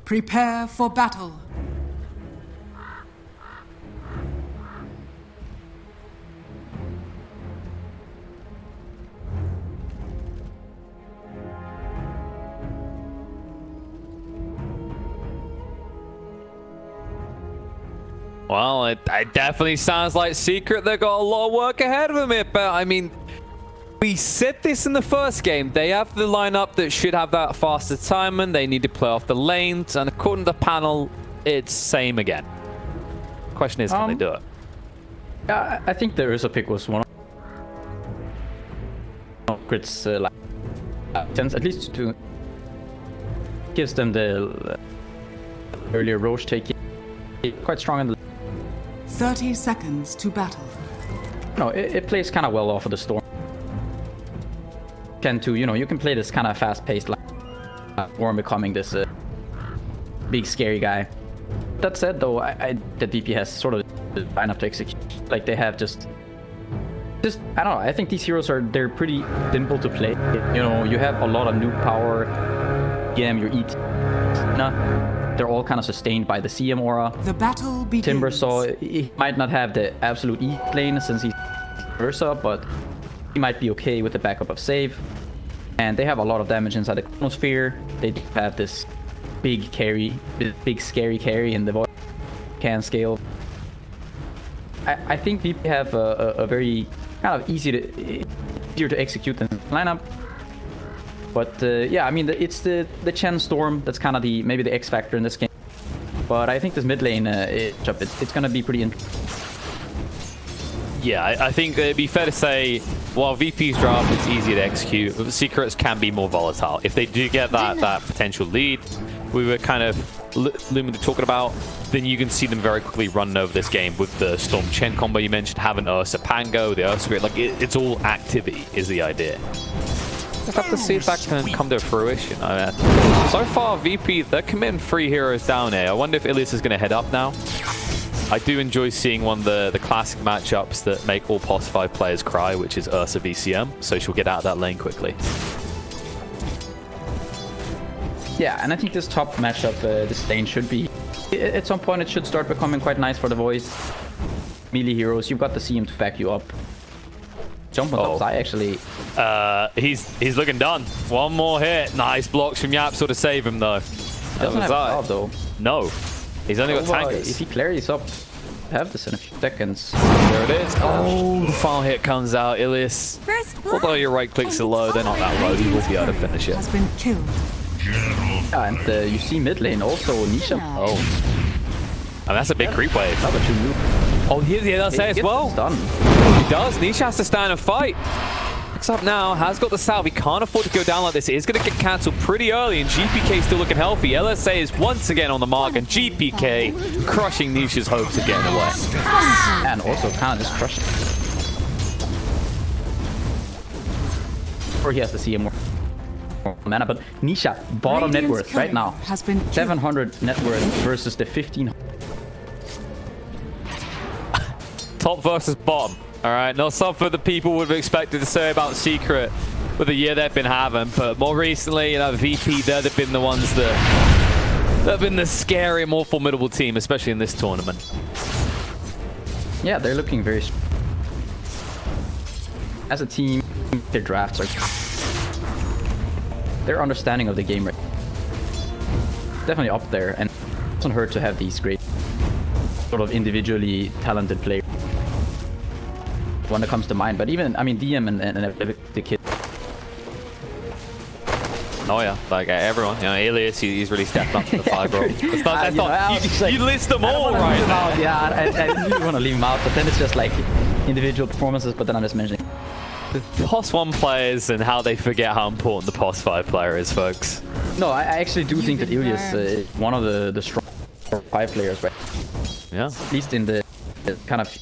Prepare for battle. Well, it definitely sounds like Secret. They've got a lot of work ahead of them here, but I mean, we said this in the first game. They have the lineup that should have that faster timing. They need to play off the lanes, and according to the panel, it's same again. Question is, can they do it? Yeah, I think the Ursa pick was one of Grid's sense, at least to gives them the earlier Roche taking quite strong in the 30 seconds to battle. No, it plays kind of well off of the storm. Can too, you know, you can play this kind of fast-paced Storm becoming this big scary guy. That said, though, the DP has sort of the lineup to execute. Like they have just I don't know. I think these heroes they're pretty simple to play. You know, you have a lot of nuke power. Your ET. They're all kind of sustained by the CM aura. The battle begins. Timbersaw, he might not have the absolute E lane since he's Ursa, but he might be okay with the backup of save. And they have a lot of damage inside the Chronosphere. They have this big carry, big scary carry in the voice can scale. I think VP have a very kind of easier to execute than lineup. But yeah, I mean, it's the Chen Storm that's kind of maybe the X factor in this game. But I think this mid lane, it's going to be pretty interesting. Yeah, I think it'd be fair to say, while VP's draft is easy to execute, Secrets can be more volatile. If they do get that potential lead, we were kind of talking about, then you can see them very quickly running over this game with the Storm Chen combo you mentioned, having Ursa Pango, the Ursa Grid. Like, it's all activity is the idea. Just have to see if that can come to fruition. So far, VP, they're committing 3 heroes down here. I wonder if Ilias is going to head up now. I do enjoy seeing one of the classic matchups that make all POS 5 players cry, which is Ursa VCM, so she'll get out of that lane quickly. Yeah, and I think this top matchup, this lane should be... At some point, it should start becoming quite nice for the voice. Melee heroes, you've got the CM to back you up. Jump on top side, actually. He's looking done. One more hit. Nice blocks from Yapso to save him, though. He doesn't have a though. No. He's only got tankers. If he clears up, have this in a few seconds. There it is. Oh, the final hit comes out, Ilias. Although your right clicks are low, they're not that low. He will be able to finish it. Has been killed. Yeah, and you see mid lane also, Nisha. Oh. And that's a big creep wave. Another 2 nuke. Oh, he does say as well. Done. He does. Nisha has to stand and fight. Picks up now, has got the salve. He can't afford to go down like this. It is going to get cancelled pretty early, and GPK still looking healthy. LSA is once again on the mark, and GPK crushing Nisha's hopes of getting away. And also kind of just crushing. Or he has to see him more mana, but Nisha, bottom net worth right now. Has been 700 net worth versus the 1500. Top versus bottom. All right, not something that people would have expected to say about Secret with the year they've been having, but more recently, you know, VP, they've been the ones that have been the scary, more formidable team, especially in this tournament. Yeah, they're looking very strong. As a team, their drafts are... Their understanding of the game definitely up there, and it doesn't hurt to have these great sort of individually talented players. One that comes to mind, but even, I mean, DM and the kid. Oh yeah, like everyone, you know, Ilias, he's really stepped up to the fight, bro. You list them all right now. Yeah, I really want to leave him out, but then it's just like individual performances, but then I'm just mentioning the POS 1 players and how they forget how important the POS 5 player is, folks. No, I actually do think that Ilias is one of the strong 5 players, right? Yeah. At least in the kind of...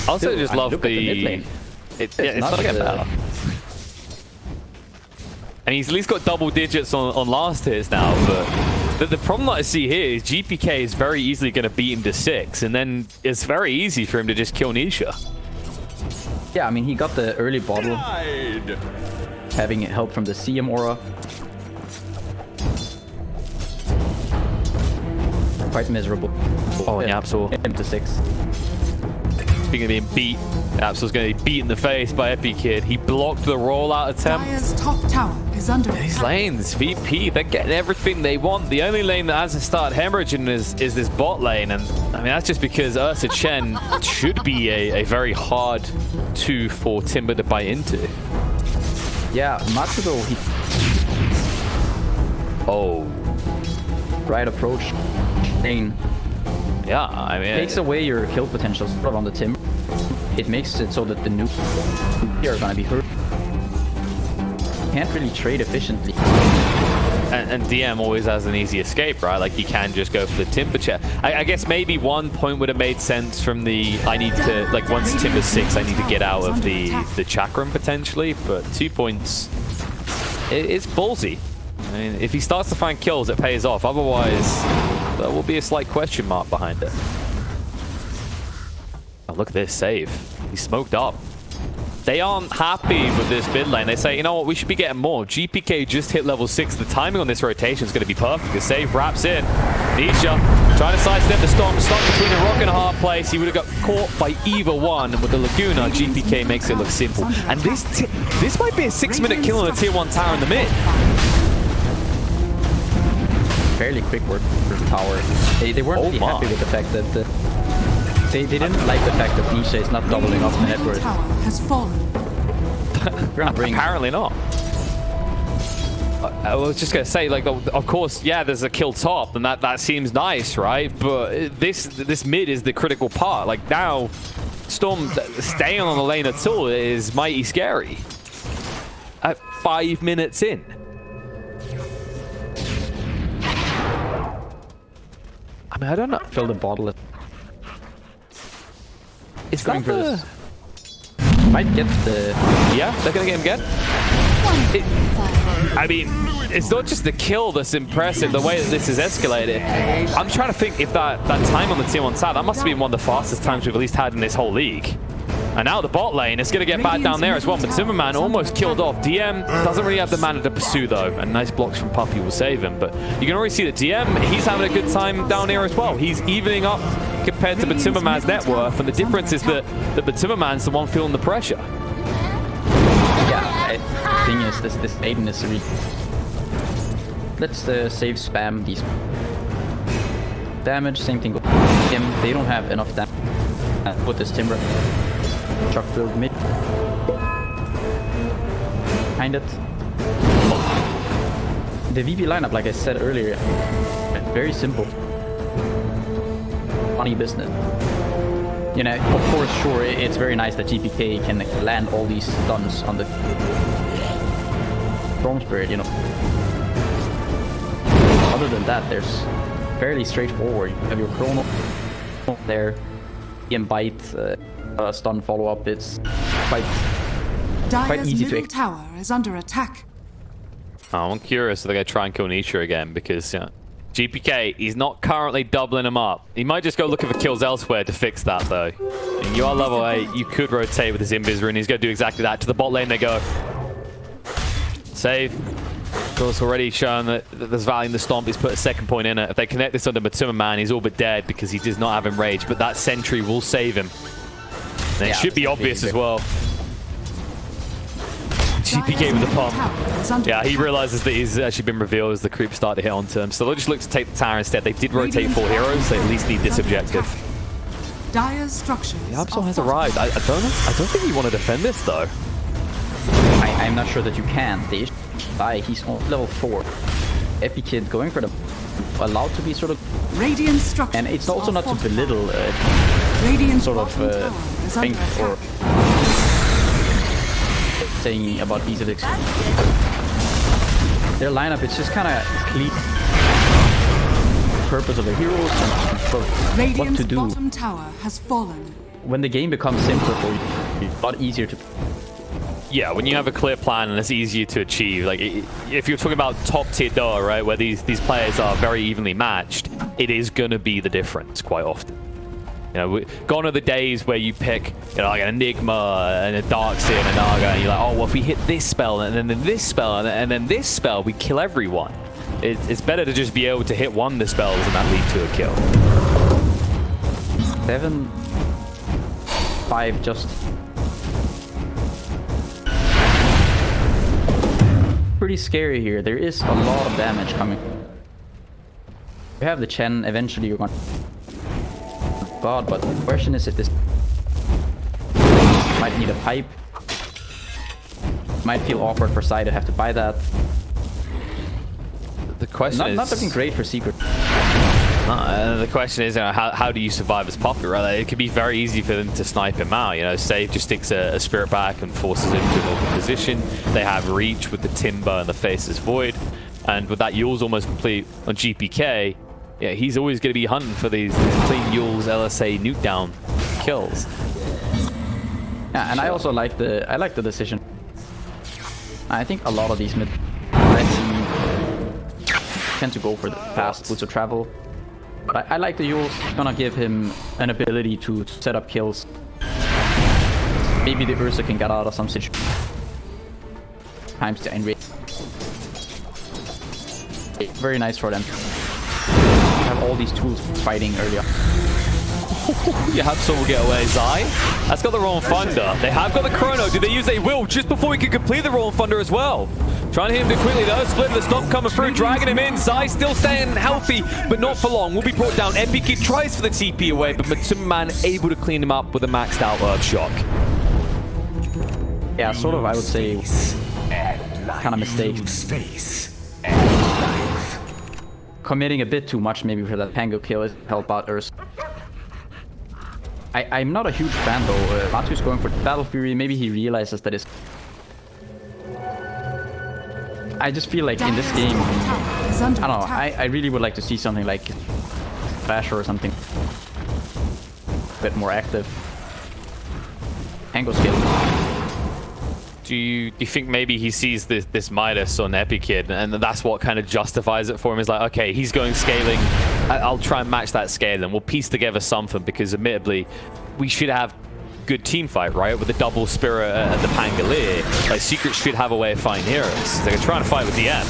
I also just love the it's not getting better. And he's at least got double digits on last hits now, but the problem that I see here is GPK is very easily going to beat him to 6, and then it's very easy for him to just kill Nisha. Yeah, I mean, he got the early bottle. having help from the CM aura. Quite miserable. Oh, and Yapsul. Him to 6. Speaking of being beat, Yapsul's going to be beat in the face by Epi Kid. He blocked the rollout attempt. Dire's top tower is under These attack. lanes, VP, they're getting everything they want. The only lane that hasn't started hemorrhaging is this bot lane. And I mean, that's just because Ursa Chen should be a very hard 2 for Timber to bite into. Yeah, Matsudo, he Oh, right approach. Lane yeah, I mean... takes away your kill potential sort of on the Timber. It makes it so that the new are gonna be hurt. Can't really trade efficiently. And DM always has an easy escape, right? Like, you can just go for the Timber chair. I guess maybe one point would have made sense from the... I need to... Like, once Timber's 6, I need to get out of the chakram, potentially. But 2 points... It's ballsy. I mean, if he starts to find kills, it pays off. Otherwise, there will be a slight question mark behind it. Oh, look at this save. He's smoked up. They aren't happy with this mid lane. They say, you know what, we should be getting more. GPK just hit level 6. The timing on this rotation is going to be perfect. The save wraps in. Nisha trying to sidestep the Storm. Stuck between a rock and a hard place. He would have got caught by either one. And with the Laguna, GPK makes it look simple. And this might be a 6-minute kill on a tier 1 tower in the mid. Fairly quick work for the tower. They weren't really happy with the fact that they didn't like the fact that Nisha is not doubling up the net worth. Tower has fallen. Apparently not. I was just going to say, like, of course, yeah, there's a kill top, and that seems nice, right? But this mid is the critical part. Like, now, Storm staying on the lane at all is mighty scary. At 5 minutes in. I mean, I don't know. Fill the bottle. Is that the... Might get the... Yeah, they're going to get him again. I mean, it's not just the kill that's impressive, the way that this is escalated. I'm trying to think if that time on the tier 1 side, that must have been one of the fastest times we've at least had in this whole league. And now the bot lane is going to get bad down there as well. But Zimmerman almost killed off. DM doesn't really have the mana to pursue, though. And nice blocks from Puppy will save him. But you can already see that DM, he's having a good time down here as well. He's evening up compared to Batummerman's net worth. And the difference is that Batummerman's the one feeling the pressure. Yeah, the thing is, this Aiden is really... Let's save spam these damage. Same thing with him. They don't have enough damage. Put this Timber. Truck build mid. Behind it. The VP lineup, like I said earlier, very simple. Funny business. You know, of course, sure, it's very nice that GPK can land all these stuns on the Storm Spirit, you know. Other than that, there's fairly straightforward. You have your Chrono there, bite, stun follow-up. It's quite easy to... tower is under attack. Oh, I'm curious if they're going to try and kill Nisha again, because GPK, he's not currently doubling him up. He might just go looking for kills elsewhere to fix that, though. And you are level 8, you could rotate with his Invis Rune. He's going to do exactly that. To the bot lane they go. Save. Of course, already shown that there's value in the Stomp. He's put a second point in it. If they connect this onto Batummerman, he's all but dead because he does not have Enrage. But that Sentry will save him. And it should be obvious as well. GPK with the pump. Yeah, he realizes that he's actually been revealed as the creeps start to hit onto him. So they'll just look to take the tower instead. They did rotate 4 heroes. They at least need this objective. Dire's structures. The Absol has arrived. I don't think you want to defend this, though. I'm not sure that you can. The die. He's on level 4. Epikid going for the allowed to be sort of Radiant structures. And it's also not to belittle sort of think or saying about ease of experience. Their lineup, it's just kind of clean purpose of the heroes and sort of what to do. Bottom tower has fallen. When the game becomes simpler for you, it's a lot easier to... Yeah, when you have a clear plan and it's easier to achieve. Like, if you're talking about top tier Dota, right, where these players are very evenly matched, it is going to be the difference quite often. You know, gone are the days where you pick, you know, like an Enigma and a Darkseer and a Naga, and you're like, oh, well, if we hit this spell and then this spell and then this spell, we kill everyone. It's better to just be able to hit one of the spells and that lead to a kill. 7, 5, just pretty scary here. There is a lot of damage coming. You have the Chen, eventually you're going to God, but the question is if this might need a pipe. Might feel awkward for Sai to have to buy that. The question is... Not looking great for Secret. The question is, how do you survive as Puppet, right? Like, it could be very easy for them to snipe him out. You know, Save just sticks a Spirit back and forces him to an open position. They have Reach with the Timber and the Faceless Void. And with that Yule's almost complete on GPK, yeah, he's always going to be hunting for these clean Yule's LSA nuke down kills. Yeah, and I also like the decision. I think a lot of these mid tend to go for the fast boots of travel. But I like the Yule's. Gonna give him an ability to set up kills. Maybe the Ursa can get out of some situation. Times to enrage. Very nice for them. Have all these tools fighting earlier. You have someone get away, Zai. That's got the Rolling Thunder. They have got the Chrono. Did they use a will just before we could complete the Rolling Thunder as well? Trying to hit him too quickly though. Split the stop coming through, dragging him in. Zai still staying healthy, but not for long. Will be brought down. MBK tries for the TP away, but Man able to clean him up with a maxed out Earth Shock. Yeah, sort of, I would say, kind of mistakes. Committing a bit too much maybe for that Pango kill is help out Ursa. I'm not a huge fan though. Matu's going for Battle Fury. Maybe he realizes that it's... I just feel like in this game, I don't know, I really would like to see something like Basher or something. A bit more active. Pango skill. Do you think maybe he sees this Midas on Epikid and that's what kind of justifies it for him? Is like, okay, he's going scaling, I'll try and match that scale and we'll piece together something, because admittedly we should have good team fight, right? With the double Spirit and the Pangolier. Like, Secret should have a way of fighting heroes. They're trying to fight with the end.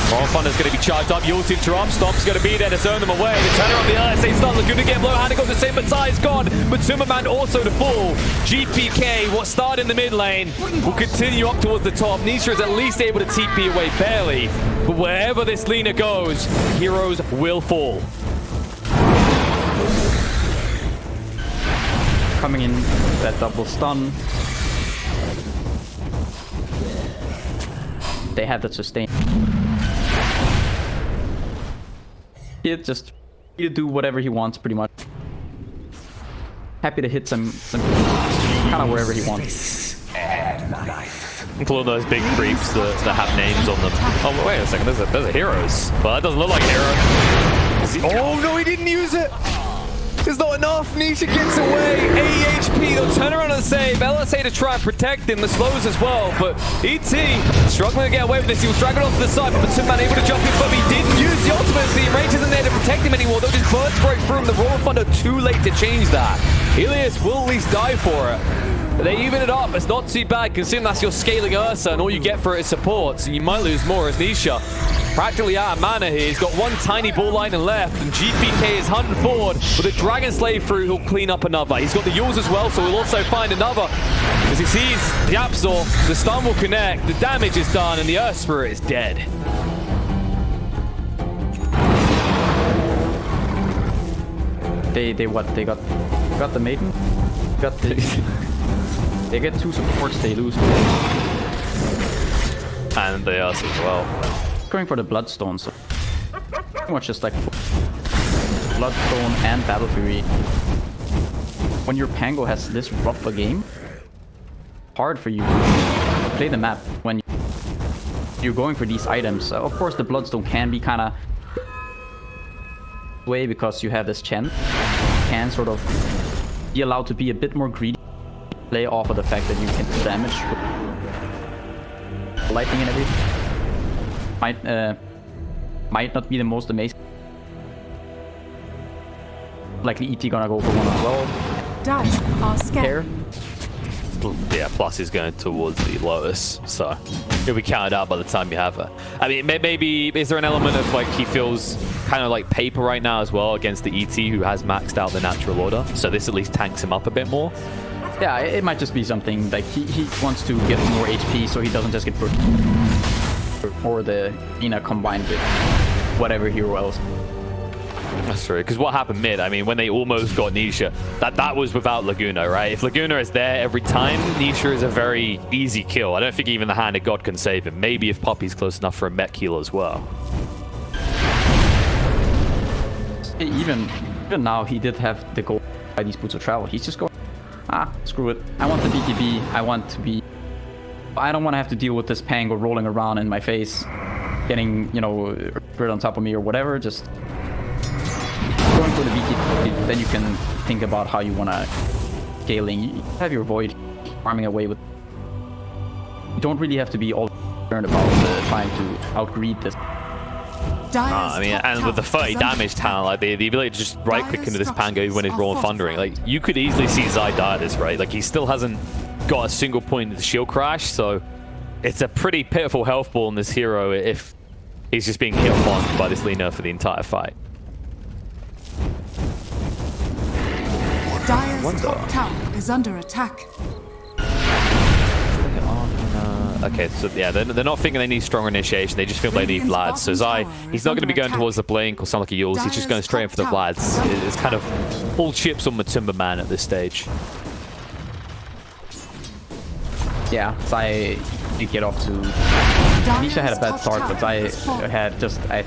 Moral Thunder's going to be charged up. Yule to interrupt. Stomp's going to be there to turn them away. The turner on the LSA starts looking to get blow-handed. Got the same, but Zai's gone. But Timmerman also to fall. GPK, what started in the mid lane, will continue up towards the top. Nisha is at least able to TP away barely. But wherever this Lina goes, heroes will fall. Coming in that double stun. They have that sustain. He just do whatever he wants pretty much. Happy to hit some kind of wherever he wants. Including those big creeps that have names on them. Oh wait a second, there's a heroes. Well, that doesn't look like a hero. Oh no, he didn't use it! There's not enough. Nisha gets away. 80 HP. They'll turn around and save. LSA to try and protect him. The slows as well. But ET struggling to get away with this. He was dragging off to the side. But Superman able to jump in. But he didn't use the ultimate. The range isn't there to protect him anymore. They'll just burst right through him. The Royal Thunder too late to change that. Ilias will at least die for it. But they even it up. It's not too bad considering that's your scaling Ursa. And all you get for it is support. So you might lose more as Nisha practically out of mana here. He's got one tiny ball lightning left, and GPK is hunting forward with a Dragon Slave through. He'll clean up another. He's got the Yules as well, so he'll also find another. As he sees the Absol, the stun will connect, the damage is done, and the Earth Spirit is dead. They what? They got the Maiden? Got the... They get 2 supports, they lose. And the Earth as well. Going for the Bloodstone, so pretty much just like Bloodstone and Battle Fury. When your Pango has this rough a game, hard for you to play the map when you're going for these items. Of course, the Bloodstone can be kind of way because you have this Chen, and sort of be allowed to be a bit more greedy, play off of the fact that you can do damage, lightning and everything. Might not be the most amazing. likely ET gonna go for one as well. Dire are Here. scanning. Yeah, plus is going towards the Lotus, so he'll be counted out by the time you have her. I mean, maybe is there an element of like he feels kind of like paper right now as well against the ET who has maxed out the natural order, so this at least tanks him up a bit more. Yeah, it might just be something like he wants to get more HP so he doesn't just get or the Lina combined with whatever hero else. That's true, because what happened mid, I mean, when they almost got Nisha, that was without Laguna, right? If Laguna is there every time, Nisha is a very easy kill. I don't think even the Hand of God can save him. Maybe if Puppy's close enough for a mech heal as well. Even now, he did have the goal by these Boots of Travel. He's just going, screw it. I want the BKB. I don't want to have to deal with this Pango rolling around in my face, getting, you know, grid on top of me or whatever. Just going for the BKB, then you can think about how you want to scaling. You have your Void farming away with. You don't really have to be all concerned about trying to outgreed this. I mean, and with the 30 damage talent, like the ability to just right-click into this Pango when it's raw and thundering, like you could easily see Zai die this, right? Like he still hasn't got a single point in the shield crash, so it's a pretty pitiful health ball in this hero if he's just being hit upon by this Lina for the entire fight. Dire's top tower is under attack. Okay, so yeah, they're not thinking they need stronger initiation, they just feel they need Vlads. So Zai, he's not going to be going towards the Blink or sound like a Yules, he's just going straight in for the Vlads. It's kind of all chips on Matumba Man at this stage. Yeah, Zai did get off to... Nisha had a bad start, but Zai had just a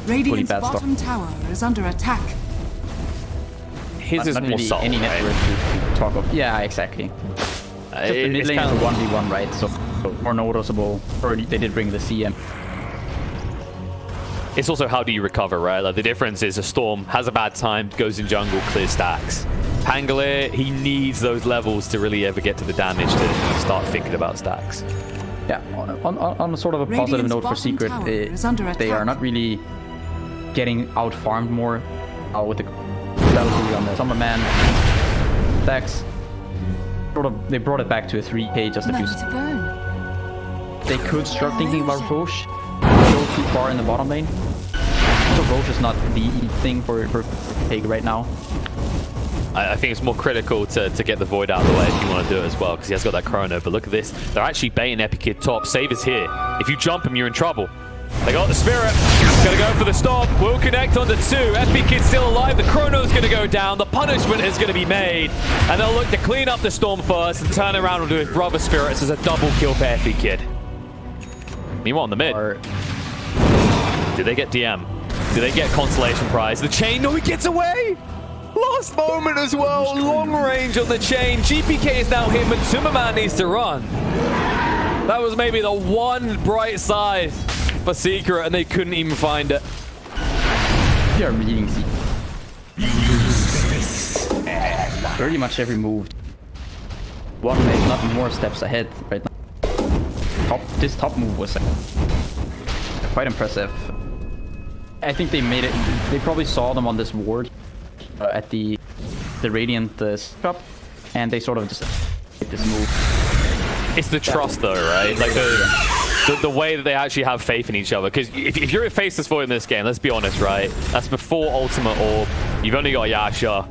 pretty bad start. Bottom tower is under attack. His is not more really subtle, any right? network to talk of. Yeah, exactly. Just the mid lane is a 1v1, right? So more noticeable. Or they did bring the CM. It's also how do you recover, right? Like the difference is a Storm has a bad time, goes in jungle, clears stacks. Pangolier, he needs those levels to really ever get to the damage to start thinking about stacks. Yeah, on a sort of a positive note for Secret, they are not really getting out-farmed more with the battle on the Summerman stacks. Sort of, they brought it back to a 3k just a few. They could start thinking about Roche. Go too far in the bottom lane. So Roche is not the thing for take right now. I think it's more critical to get the Void out of the way if you want to do it as well, because he has got that Chrono. But look at this. They're actually baiting Epikid top. Save is here. If you jump him, you're in trouble. They got the Spirit. Gonna go for the Storm. Will connect onto 2. Epikid's still alive. The Chrono's gonna go down. The punishment is gonna be made. And they'll look to clean up the Storm first and turn around and do his brother Spirits as a double kill for Epikid. Meanwhile, in the mid. Do they get DM? Do they get Constellation Prize? The chain? No, he gets away! Last moment as well. Long range on the chain. GPK is now hit, but Tumberman needs to run. That was maybe the one bright side for Secret, and they couldn't even find it. They are reading Secret. Pretty much every move. One if not more steps ahead right now. This top move was quite impressive. I think they made it. They probably saw them on this ward at the Radiant shop, and they sort of just hit this move. It's the trust, though, right? Like the way that they actually have faith in each other. Because if you're a faceless Void in this game, let's be honest, right? That's before Ultimate Orb. You've only got Yasha.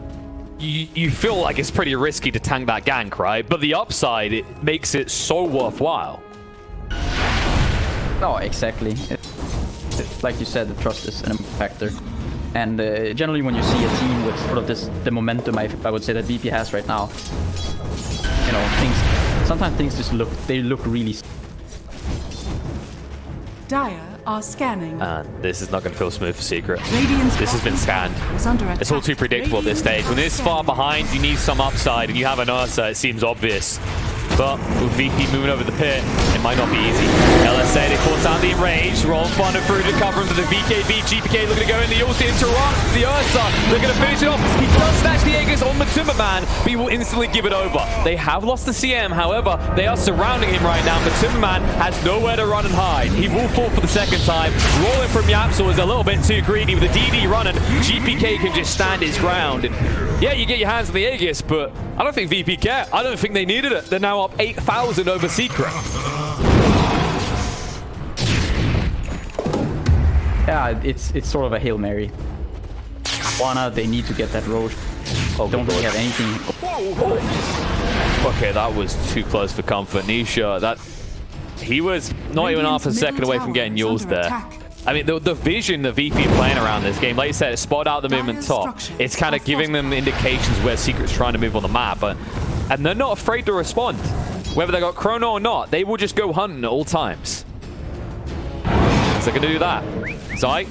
You feel like it's pretty risky to tank that gank, right? But the upside, it makes it so worthwhile. No, exactly. Like you said, the trust is an factor. And generally when you see a team with sort of the momentum I would say that VP has right now, you know, sometimes things just look really... Dire are scanning. This is not going to feel smooth for Secret. Radiant's This has been scanned. It's all too predictable at this stage. When it's far behind, you need some upside, and you have an Ursa, it seems obvious. But with VP moving over the pit, it might not be easy. LSA, they force Sound the enrage. Roll Thunder through to cover him to the BKB. GPK looking to go in. The ulti interrupts the Ursa. They're going to finish it off. He does snatch the Aegis on Matumba Man, but he will instantly give it over. They have lost the CM, however, they are surrounding him right now. Matumba Man has nowhere to run and hide. He will fall for the second time. Rolling from Yapsel is a little bit too greedy with the DD running. GPK can just stand his ground. And yeah, you get your hands on the Aegis, but I don't think VP care. I don't think they needed it. They're now up 8,000 over Secret. Yeah, it's sort of a Hail Mary. Wanna, they need to get that Roche. Oh, don't really have anything. Okay, that was too close for comfort. Nisha, that he was not even half a second away from getting yours there. I mean, the vision that VP playing around this game, like you said, it spot out the movement top. It's kind of giving them indications where Secret's trying to move on the map, and they're not afraid to respond. Whether they got Chrono or not, they will just go hunting at all times. So they're going to do that. Zai,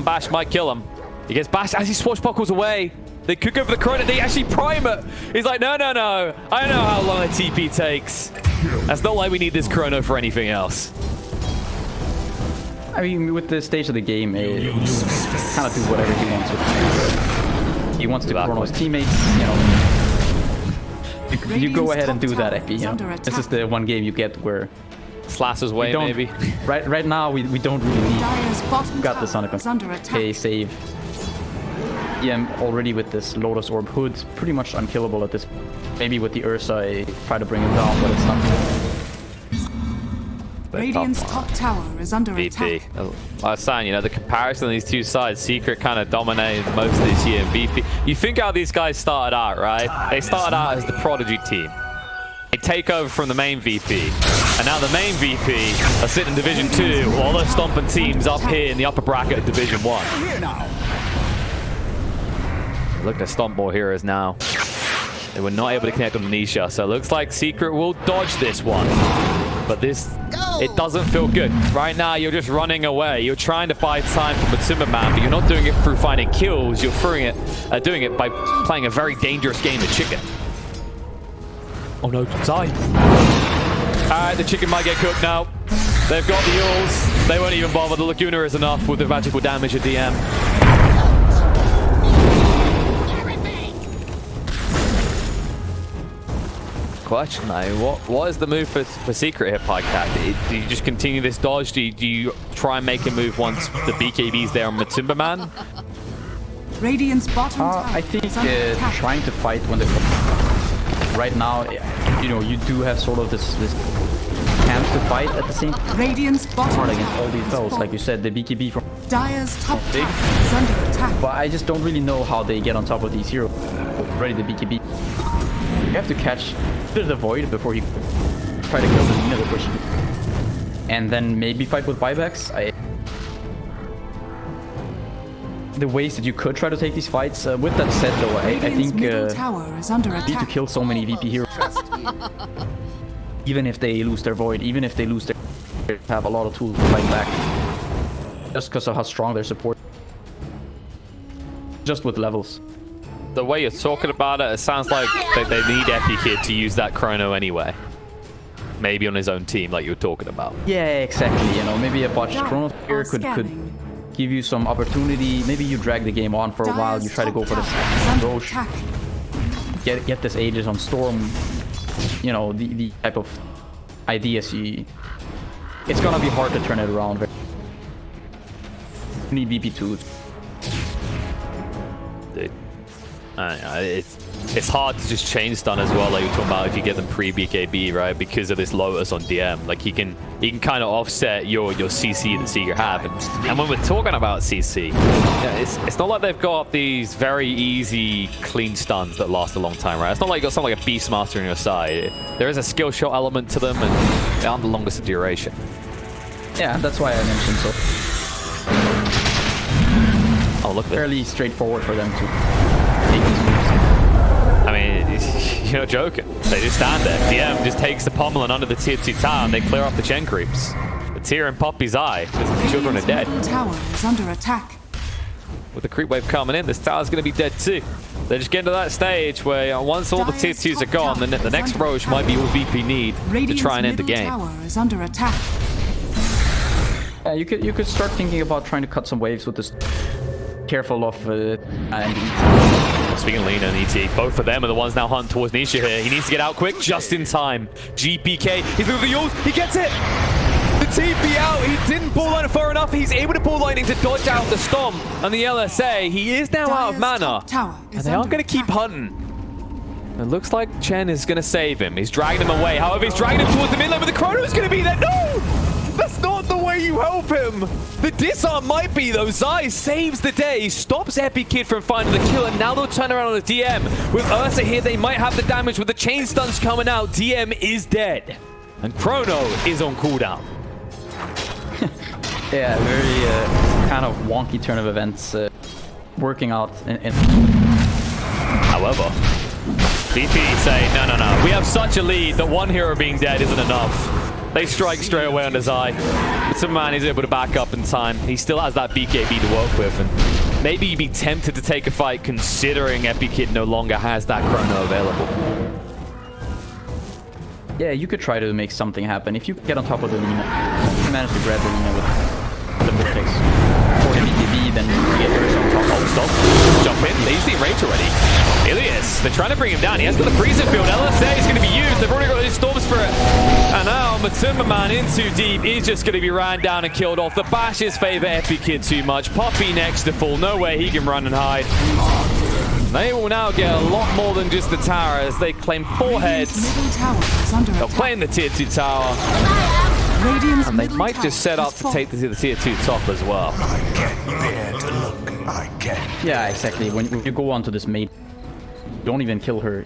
Bash might kill him. He gets bashed as he swashbuckles away. They could go for the Chrono. They actually prime it. He's like, no, no, no. I know how long a TP takes. That's not why we need this Chrono for anything else. I mean, with the stage of the game, he kind of do whatever he wants with it. He wants to Chrono his teammates, you know. You go ahead and do that, Epi. You know? This is the one game you get where Slasher's way, maybe. Right now, we don't really need. We got this under control. Okay, save. Yeah, already with this Lotus Orb Hood, pretty much unkillable at this. Maybe with the Ursa, I try to bring him down, but it's not. Radiant's top tower is under VP. attack. I was saying, you know, the comparison of these two sides, Secret kind of dominated most this year, and VP. You think how these guys started out, right? They started out as the Prodigy team. They take over from the main VP, and now the main VP are sitting in Division 2, while they're stomping teams up here in the upper bracket of Division 1. Look to stomp more heroes now. They were not able to connect on Nisha, so it looks like Secret will dodge this one. But this, it doesn't feel good. Right now, you're just running away. You're trying to buy time for Matumba Man, but you're not doing it through finding kills. You're doing it by playing a very dangerous game of chicken. Oh no, Zai. Alright, the chicken might get cooked now. They've got the Yules. They won't even bother. The Laguna is enough with the magical damage at DM. Question though, what is the move for Secret here, Pycat? Do you just continue this dodge? Do you try and make a move once the BKB's there on Matumba Man? Radiant's bottom tower I think is under attack. trying to fight when the right now, you know, you do have sort of this chance to fight at the same time. Radiant's bottom Hard against all tower these is bells, falling. like you said, the BKB from Dire's top big. tower is under attack. But I just don't really know how they get on top of these heroes. Already the BKB. You have to catch the Void before you try to kill the Lina before she... And then maybe fight with buybacks. The ways that you could try to take these fights. With that said though, I think middle tower is under you need to attack. kill so many VP heroes. Even if they lose their Void, even if they lose their... They have a lot of tools to fight back. Just because of how strong their support. Just with levels. The way you're talking about it, it sounds like they need Epi Kid to use that Chrono anyway. Maybe on his own team, like you were talking about. Yeah, exactly. You know, maybe a botched Chrono here could give you some opportunity. Maybe you drag the game on for a while. You try to go for this Roche. Get this Aegis on Storm. You know, the type of ideas you... It's gonna be hard to turn it around. You need VP2. Dude. It's hard to just chain stun as well, like you're talking about if you get them pre-BKB, right? Because of this Lotus on DM. Like he can kind of offset your CC that Secret have. And when we're talking about CC, it's not like they've got these very easy, clean stuns that last a long time, right? It's not like you've got something like a Beastmaster on your side. There is a skill shot element to them, and they aren't the longest duration. Yeah, that's why I mentioned so. Oh, look at Fairly straightforward for them to take these moves. I mean, you're not joking. They just stand there. DM just takes the pummeling under the tier 2 tower and they clear off the gen creeps. The tier in Poppy's eye, because the children are dead. Middle tower is under attack. With the creep wave coming in, this tower's going to be dead too. They're just getting to that stage where once all the tier 2s are gone, then the next Roche might be all VP need to try and end the game. Tower is under attack. You could start thinking about trying to cut some waves with this. Careful of and Speaking of Lina and ET, both of them are the ones now hunting towards Nisha here. He needs to get out quick, just in time. GPK, he's looking for the Yules, he gets it! The TP out, he didn't pull line far enough. He's able to pull lightning to dodge out the Stomp and the LSA. He is now out of mana, and they aren't going to keep hunting. It looks like Chen is going to save him. He's dragging him away. However, he's dragging him towards the mid lane, but the Chrono is going to be there. No! That's not the way you help him. The disarm might be, though. Zai saves the day, stops Epic Kid from finding the kill, and now they'll turn around on the DM. With Ursa here, they might have the damage with the chain stuns coming out. DM is dead, and Chrono is on cooldown. Yeah, very kind of wonky turn of events working out. However, VP say, no. We have such a lead that one hero being dead isn't enough. They strike straight away on his eye. But some man is able to back up in time. He still has that BKB to work with, and maybe you'd be tempted to take a fight considering Epic Kid no longer has that Chrono available. Yeah, you could try to make something happen. If you get on top of the Lina, if you manage to grab the Lina with the vortex for the BKB, then you get Ursa on top. Oh, stop. Jump in. They use the enrage already. Ilias, they're trying to bring him down. He has got the freezer field. LSA is going to be used. They've already got his Storm Spirit. And now Matumbaman in too deep is just going to be ran down and killed off. The bashes favor Epic Kid too much. Poppy next to full. No way he can run and hide. They will now get a lot more than just the tower as they claim 4 heads. They'll claim the tier 2 tower. And they might just set up to take the tier 2 top as well. I can't bear to look. I can't. Yeah, exactly. When you go onto this maid, don't even kill her.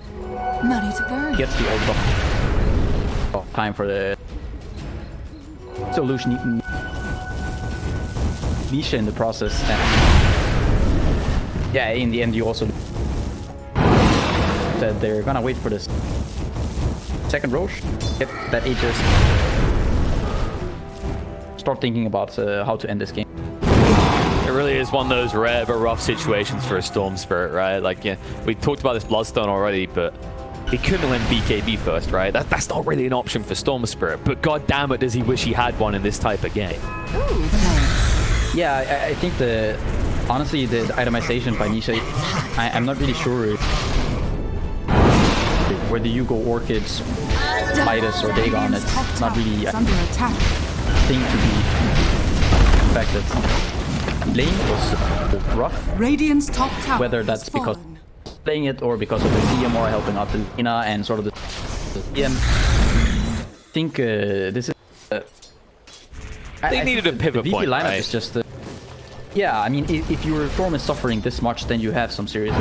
Money to burn. Gets the ult off. Oh, time for the solution. Nisha in the process. And yeah, in the end, you also said they're gonna wait for this second Roche. Get that Aegis. Start thinking about how to end this game. It really is one of those rare but rough situations for a Storm Spirit, right? Like, yeah, we talked about this Bloodstone already, but he couldn't win BKB first, right? That's not really an option for Storm Spirit, but god damn it, does he wish he had one in this type of game. Yeah, I think honestly, the itemization by Nisha, I'm not really sure whether you go Orchids, Midas, or Dagon. It's not really a thing to be affected. Lane was rough. Radiant's top tower. Whether that's because playing it or because of the CMR helping out the Lina and sort of the DM. I think this is. They needed a pivot point, lineup right? is just. Yeah, I mean, if your Storm is suffering this much, then you have some serious.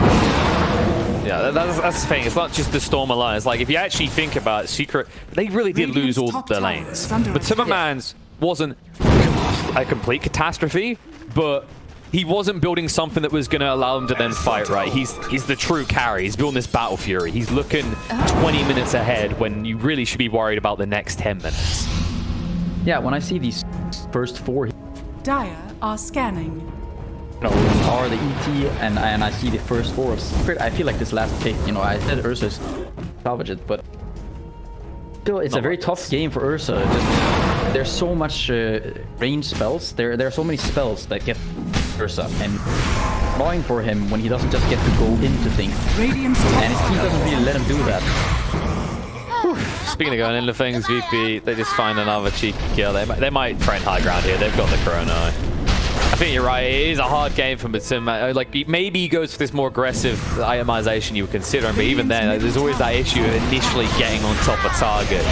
Yeah, that's the thing. It's not just the Storm alone. It's like, if you actually think about it, Secret, they really did lose all their lanes. But Timmermans wasn't a complete catastrophe, but he wasn't building something that was going to allow him to then fight, right? He's the true carry. He's building this Battle Fury. He's looking 20 minutes ahead when you really should be worried about the next 10 minutes. Yeah, when I see these first 4... Dire are scanning. Are the ET, and I see the first 4 of Secret, I feel like this last pick, you know, I said Ursa's salvage it, but still, it's a very tough game for Ursa. Just, there's so much range spells. There are so many spells that get Ursa, and annoying for him when he doesn't just get to go into things. And his team doesn't really let him do that. Speaking of going into things, VP, they just find another cheeky kill. They might trend high ground here. They've got the Chrono. I think you're right. It is a hard game for Matsuma. Like, maybe he goes for this more aggressive itemization you were considering, but even then, there's always that issue of initially getting on top of targets.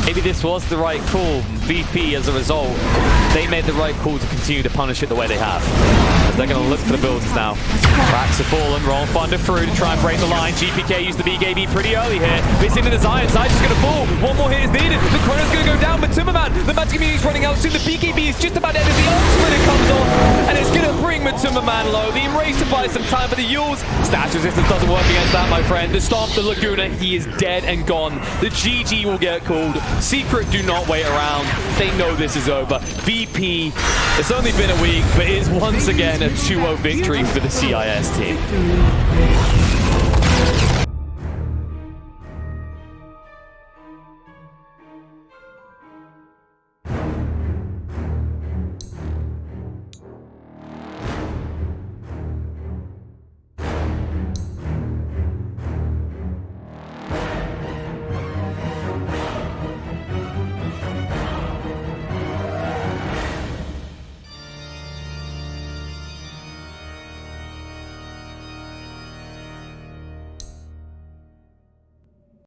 Maybe this was the right call. VP, as a result, they made the right call to continue to punish it the way they have. As they're going to look for the builds now. Cracks have fallen. Roll Thunder through to try and break the line. GPK used the BKB pretty early here. It's into the Zion. Zion's just going to fall. One more hit is needed. The Chrono's going to go down, but Timmerman, the magic immunity's running out soon. The BKB is just about ended. The ult splitter comes off, and it's going to bring Matumbaman low. The Enrage to buy some time, but the Yules. Stash resistance doesn't work against that, my friend. The Stomp, the Laguna, he is dead and gone. The GG will get called. Secret do not wait around. They know this is over. VP, it's only been a week, but it is once again a 2-0 victory for the CIS team.